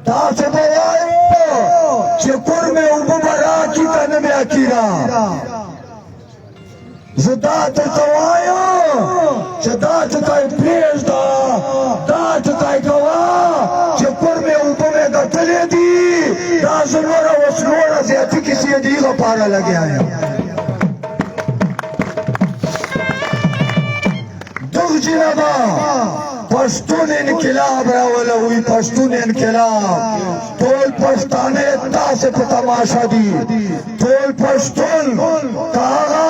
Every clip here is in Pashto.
داسې به وایو چې کور مې اوبه به راکړي که نه بیا کیرا زه دا درته وایم چې دا ټکی پرېږده دا ټکی کوه چې کور مې اوبه مې ګټلې دي دا زه نوره اوس نوره زیاتې کیسې د هغه پاره لګیا یم دغه جنابه پښتون انقلاب راولوي پښتون انقلاب ټول پښتانه تاسې په تماشا دي ټول پښتون که هغه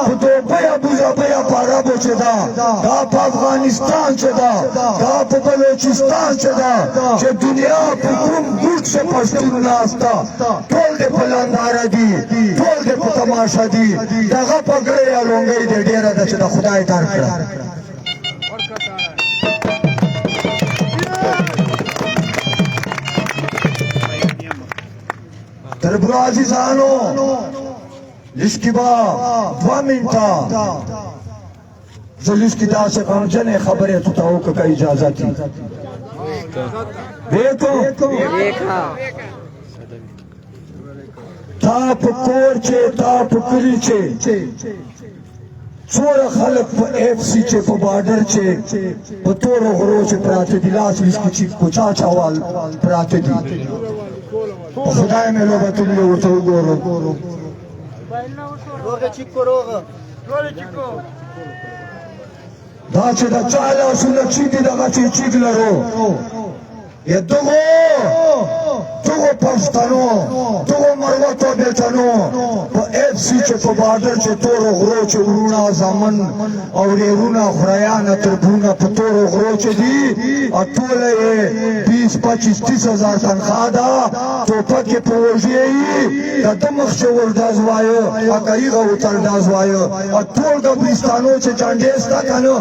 په دوبۍ ابوظبۍ په عربو چې ده دا په افغانستان چې ده دا په بلوچستان چې ده چې دنیا په کوم ګوټ چې پښتون ناست ده ټول دې په لنداره دي ټول دې په تماشا دي دغه پګړۍ یا لونګۍ دې ډېره ده چې د خدای درکړه دربرو عزیزانو لشکی با 2 منټه زه لشکی داسې غمجنې خبرې تو ته وکړه که اجازت وي دیکھو تا په کور چې تا په کلي چې څوره خلک په اف سی چې په بارډر چې په تورو غرو چې پراته دي لاس لشکي چې کوچا چاوال پراته دي خدای مې لوبتلې ورته وګورو دا چې د چا لاسونه چیږي دغه چې چیګ لرو دغو پښتنو دغو مروتو بیټنو په اف سی چې په بارډر چې تورو غرو چې ورونه زامن او ریرونه خریانه تربونه په تورو غرو چې دي ټوله یې 20-25-30 هزار تنخواه ده ټوپک یې په وږې یي د ده مخ چې ورډاز وایه هغه هغه ورته ډاز وایه ټول قبرستانو چې جنډې شته که نه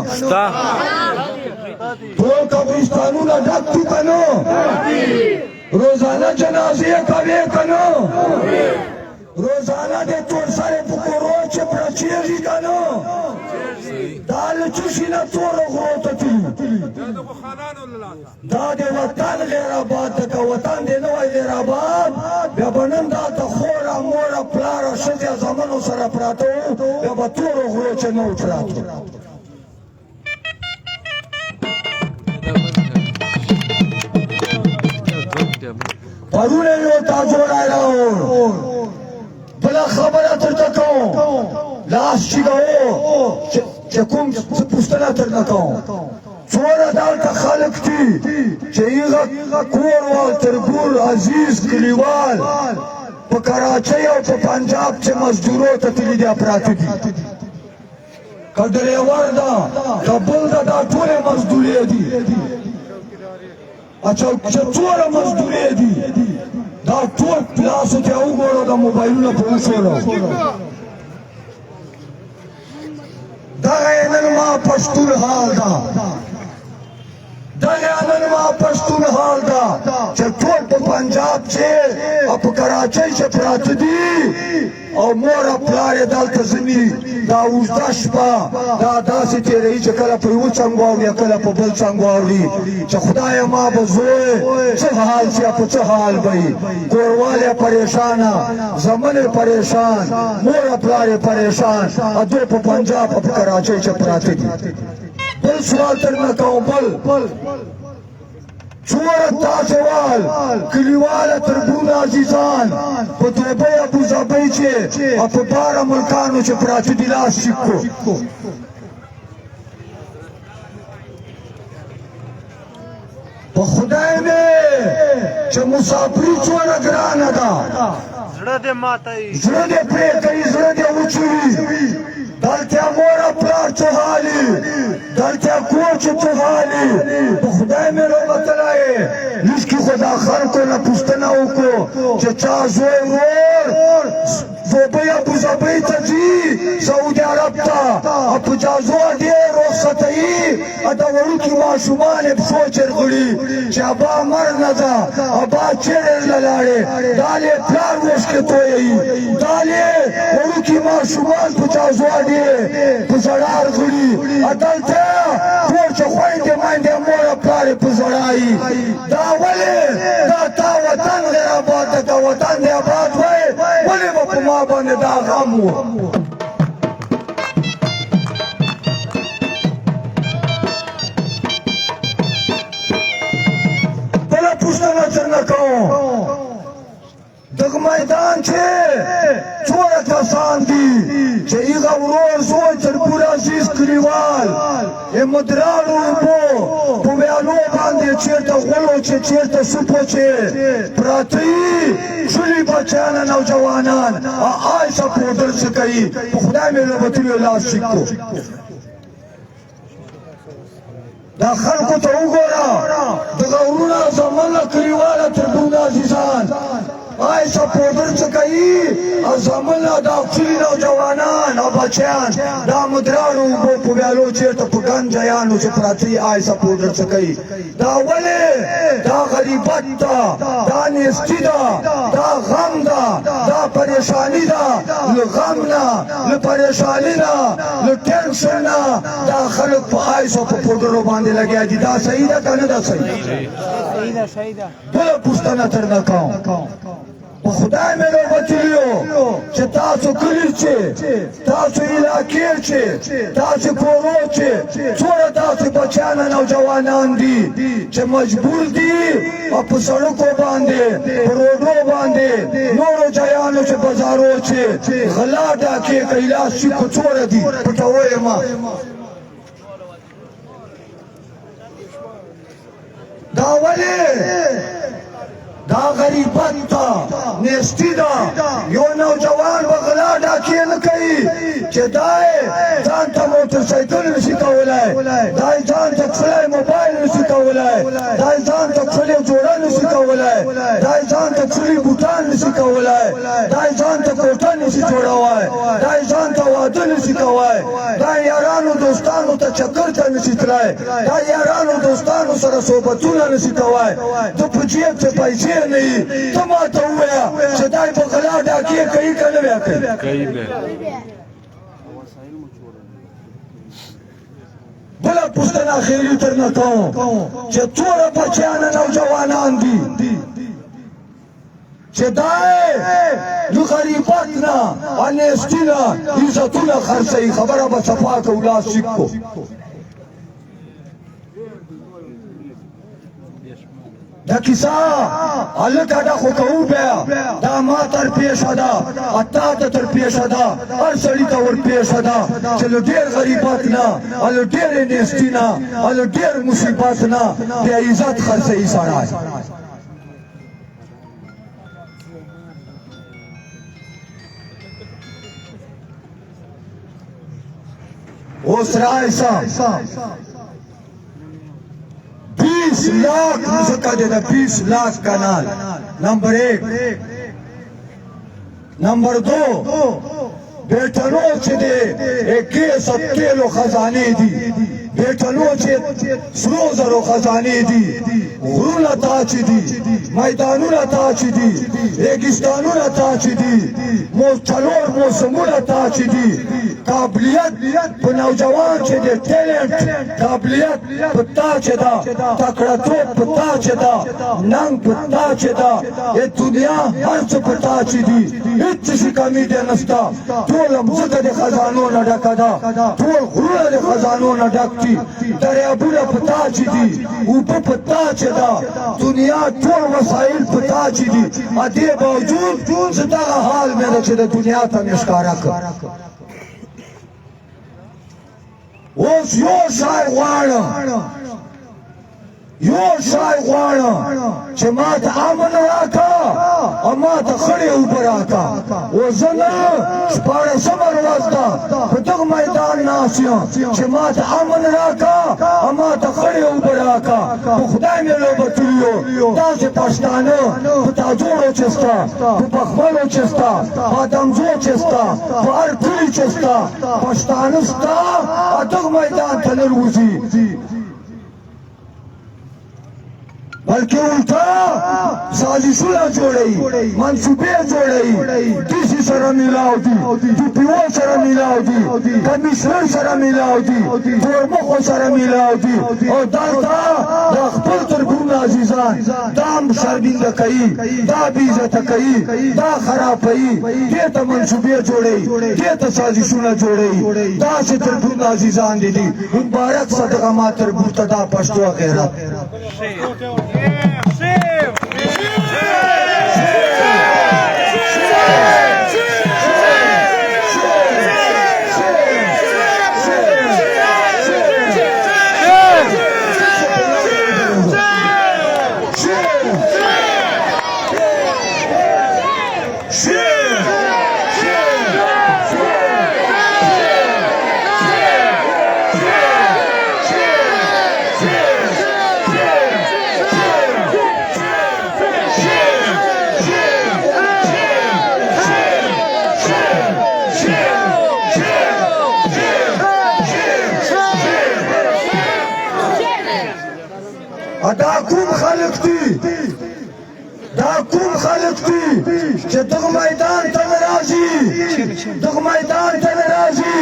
ټول قبرستانونه ډک دي که نه روزانه جنازې کوې که نه روزانه دې تور سرې په کورو چې پړچېږي که نه دا له څه شي نه توره غرو ته تلي دا د وطن غیر آباد ده که وطن دې نه وای غیر آباد بیا به نن دا ته خوره موره پلاره ښځې زامنو سره پراته وو بیا به تورو غرو چې نه و پراته پرونه یو تا جوړای راوړ بله خبره درته کوم لاس چیګوو چې کوم زه پوښتنه درنه کوم څومره دلته خلک دي چې هغه کوروال تربور عزیز کلیوال په کراچۍ او په پنجاب چې مزدورو ته تللي دي پراته دي که ډریور ده که بل ده دا ټولې مزدورې دي اچھا څومره مزدورې دي دا ټول پلاسو ته وګوره د موبایلونو په وشوره دغه یې نن ما پښتون حال ده دغه نن ما پښتون حال ده چې ټول په پنجاب چې او په کراچۍ چې پراته دي او مور او پلار یې دلته ځینې دا اوږده شپه دا داسې تېروي چې کله په یوه څنګ واوړي کله په بل څنګ واوړي چې خدایه ما به زوی څه حال چې په څه حال به وي کوروالی یې پریشانه زمن یې پریشان مور او پلار یې پریشان دوی په پنجاب او په کراچۍ چې پراته دي بل سوال درنه کوم بل څومره تاسېوال کلیواله تربونه عزیزان په دوبۍ ابوظبۍ چې او په باره ملکانو چې پراته دي لاس چیک کړو په خدای مې چې مسافري څومره ګرانه ده زړه دې ماتوي زړه دې پرې کوي زړه دې وچوي دلته مور او پلار څه حالي دلته کور چې څه حالي په خدای مې روبتلی لږکي خو دا خلکو نه پوښتنه وکړو چې چا زوی ورور دوبۍ ابوظبۍ ته ځي سعودي عرب ته او په جازو دې رخصتوي د وړوکي ماشومان یې پښو چرغړي چې ابا مرګ نه ده ابا چیرې له لاړې دا یې پلار اوښکې تویوي دا یې وړوکي ماشومان په جازو دې په ژړا رغړي دلته کور چې خویندې میندې مور او پلار یې په ژړا وي دا ولې دا تا وطن غیر آباد ده که وطن دی آباد وای ولې به په ما باندې دا غم و بله پوښتنه درنه کوم دغه میدان چې څومره کسان دي چې هغه ورور زوی تر پوره عزیز کلیوال مدرانو اوبو په ویالو باندې چېرته غولو چې چېرته سوپو چې پراته یي ښکلي بچیان نوجوانان آی سپورټر څه کوي په خدای مې لوبتلو لاس ټیک کو دا خلکو ته وګوره دغه ورونه زمونږ کلیواله تر دونه عزیزان آی سپورټر څه کوي او زمونږ دا ښکلي نوجوانان او بچیان دا مدرانو اوبو په ویالو چېرته په ګنجیانو چې پراته یي آی سپورټر څه کوي دا ولې دا غریبت ده دا نیستي ده دا غم ده دا پریشاني ده له غم نه له پریشاني نه له ټینشن نه دا خلک په آی سپورټرو باندې لګیا دي دا صحیح ده که نه ده صحیح بله پوښتنه ترنه کوم په خدای مې لوبتلیو چې تاسو کلي چې تاسو علاقې چې تاسو کورو چې څومره داسې بچیان نوجوانان دي چې مجبور دي او په سړکو باندې په روډو باندې نورو ځایانو چې بازارو چې غلا ډاکې کوي لاس چیکو څومره دي پټه ووایم دا ولې دا غریبت ده نیستی ده یو نوجوان به غلا ډاکې نه کوي چې دا یې ځان ته موټرسایکل نشي کولی دا یې ځان ته کښلی موبایل نشي کولی دا یې ځان ته کښلی جوړه نشي کولی دا یې ځان ته کښلي بوټان نشي کولی دا یې ځان ته کوټه نشي جوړوی دا یې ځان ته واده نشي کوی دا یې یارانو دوستانو ته چکر ته نشي تللی دا یې یارانو دوستانو سره صحبتونه نشي کوی ته په جیب کې پیسې نه یي ته ما ته ووایه چې دا یې په غلا ډاکې کوي که نه بیا کوي بله پوښتنه اخري درنه کوم چې څومره بچیان نوجوانان دي چې دا یې له غریبت نه او نیستي نه عزتونه خرڅوي خبره به صفا کوو لاس ټیک کو دا کیسه هلکه دا خو کوو بیا دا ما تر پیښه ده تا ته تر پیښه ده هر سړي ته ور پیښه ده چې له ډېر غریبت نه او له ډېرې نیستي نه او له ډېر مصیبت نه بیا عزت خرڅوي سړی اوس رایسا 20 लाख मुझका देना 20 लाख कनाल नंबर 1 नंबर 2 बेटनो से दे एक सत्तेलो खजाने दी बेटनो से सरोजरो खजाने दी गुरुला ताची दी मैदानुला ताची दी रेगिस्तानुला ताची दी मोचलोर मौसमुला ताची दी काबिलियत په نوجوان چې د ټیلنټ قابلیت په تا چې ده تکړهتوب په تا چې ده ننګ په تا چې ده دنیا هر څه په تا چې دي هېڅ شي کمي دی نشته ټوله مځکه د خزانو نه ډکه ده ټول غرونه د خزانو نه ډک دي دریابونه په تا چې دي اوبه په تا چې ده دنیا ټول وسایل په تا چې دي دې باوجود زه دغه حال مې ده چې د دنیا ته مې ښکاره کړ اوس یو شای غواړم یو شای غواړم چې ما ته امن راکړه او ما ته خړې اوبه راکړه اوس زه نه شپاړسمه ورځ ده په دغه میدان ناست یم چې ما ته امن راکړه او ما ته خړې اوبه راکړه په خدای مې لوبتلیو داسې پښتانه په تاجوړو چې سته په پخملو چې سته په ادمزو چې سته په هر کلي چې سته پښتانه سته او دغه میدان ته نه روځي بلکې الټا سازشونه جوړوي منصوبې جوړوي ډي سره میلاو دي ډي پي او سره میلاو دي کمیشنر سره میلاو دي تورمخو سره میلاو دي او دلته د خپل تربون عزیزان دا شرمنده کوي دا بېعزته کوي دا خرابوي دې ته منصوبې جوړوي دې ته سازشونه جوړوي داسې تربون عزیزان دي مبارک صدقه ما تربون ته دا پښتو غیرت دا کوم خلق دي دا کوم خلق دي چې دغه میدان ته راځي دغه میدان ته راځي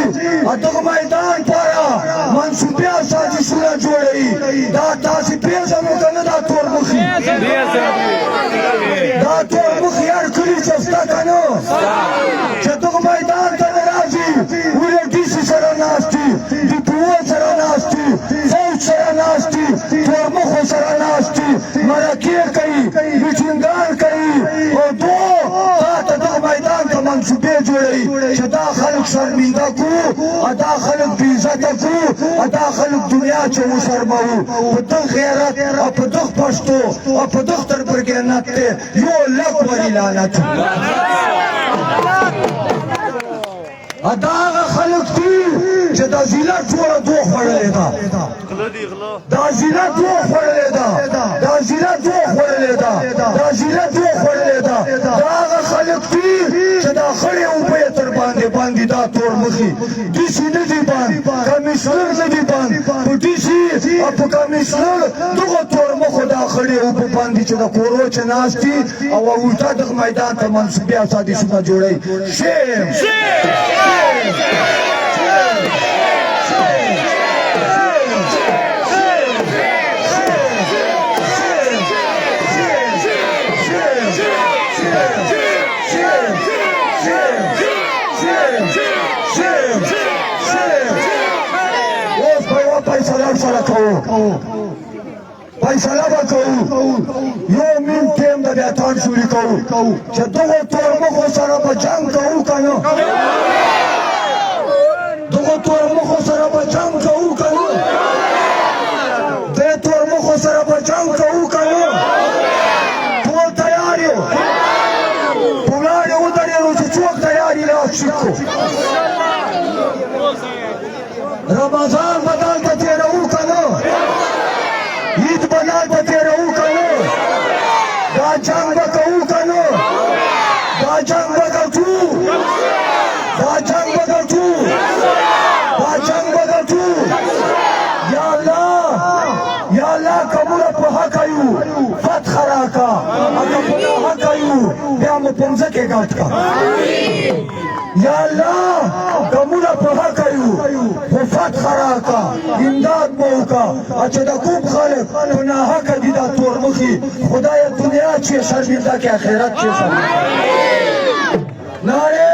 دغه میدان پاره منصوبې سازشونه جوړوي دا تاسې پېژنو که نه دا تورمخي دا تورمخي هر کلي چې شته که نه چې دغه میدان ته راځي ولې ډي سي سره ناست دي ډي پي او سره ناست دي فوج سره ناست دي تورمخو سره ناست دي مرکې کوي میټینګان کوي او دو تا ته دغه میدان ته منصوبې جوړوي چې دا خلک شرمنده کړو دا خلک بېعزته کړو دا خلک دنیا چې وشرموو په دغه غیرت او په دغه پښتو او په دغه تربرګېنت دی یو لک ولې لعنت دا هغه خلک دي چې دا زینت ټوله دو خوړلې ده دا زینت دو خوړلې ده دا زینت دو خوړلې ده دا زینت دو خوړلې ده دا هغه خلک دي چې دا خړې اوبه یې تر باندې باندې دا تورمخي ډي سي نه دي بند کمیشنر نه دي بند په ډي سي او په کمیشنر دغه تورمخو دا خړې اوبه باندې چې د کورو چې ناست دي او الټا دغه میدان ته منصوبې او سازشونه جوړوي شیم فیصله به کوو یو مین ټیم د بیا تان شوري کوو چې دغو تورمخو سره به جنګ کوو که نه دغو تورمخو سره به جنګ کوو که نه دې تورمخو سره به جنګ کوو که نه ټول تیار یو په ولاړې ودرېدو چې څوک تیار یې لاس شیک کړو رمضان به دلته تېروو که نه عید به دلته تېروو که نه دا جنګ به کوو که نه دا جنګ به ګټو دا جنګ به ګټو دا جنګ به ګټو یا الله که موږ په حقه یو فتح راکړه که په ناحقه یو بیا مو په مځکې ګټ کړه یا الله که موږ په حقه یو خو فتح راکړه امداد مو وکړه چې د کوم خلک په ناحقه دي دا تورمخي خدایه دنیا چې شرمنده کړي آخرت چې شرمنده نعرې